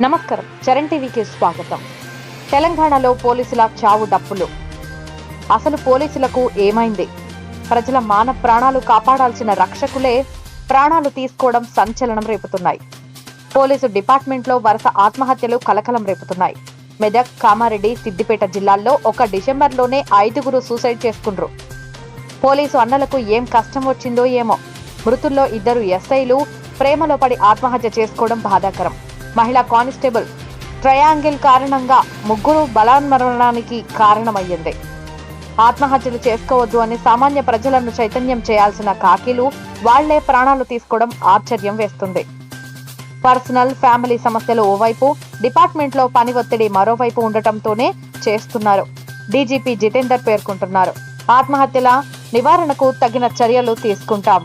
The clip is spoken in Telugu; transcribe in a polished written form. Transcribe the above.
నమస్కారం, చరణ్ టీవీకి స్వాగతం. తెలంగాణలో పోలీసుల చావు డప్పులు. అసలు పోలీసులకు ఏమైంది? ప్రజల మాన ప్రాణాలు కాపాడాల్సిన రక్షకులే ప్రాణాలు తీసుకోవడం సంచలనం రేపుతున్నాయి. పోలీసు డిపార్ట్మెంట్లో వరుస ఆత్మహత్యలు కలకలం రేపుతున్నాయి. మెదక్, కామారెడ్డి, సిద్దిపేట జిల్లాల్లో ఒక డిసెంబర్లోనే 5 సూసైడ్ చేసుకుండ్రు. పోలీసు అన్నలకు ఏం కష్టం వచ్చిందో ఏమో. మృతుల్లో 2 ఎస్ఐలు ప్రేమలో పడి ఆత్మహత్య చేసుకోవడం బాధాకరం. మహిళా కానిస్టేబుల్ ట్రయాంగిల్ కారణంగా 3 బలాన్మరణానికి కారణమయ్యింది. ఆత్మహత్యలు చేసుకోవద్దు అని సామాన్య ప్రజలను చైతన్యం చేయాల్సిన కాకీలు వాళ్లే ప్రాణాలు తీసుకోవడం ఆశ్చర్యం వేస్తుంది. పర్సనల్, ఫ్యామిలీ సమస్యలు ఓవైపు, డిపార్ట్మెంట్లో పని ఒత్తిడి మరోవైపు ఉండటంతోనే చేస్తున్నారు. డీజీపీ జితేందర్ పేర్కొంటున్నారు. ఆత్మహత్యల నివారణకు తగిన చర్యలు తీసుకుంటాం.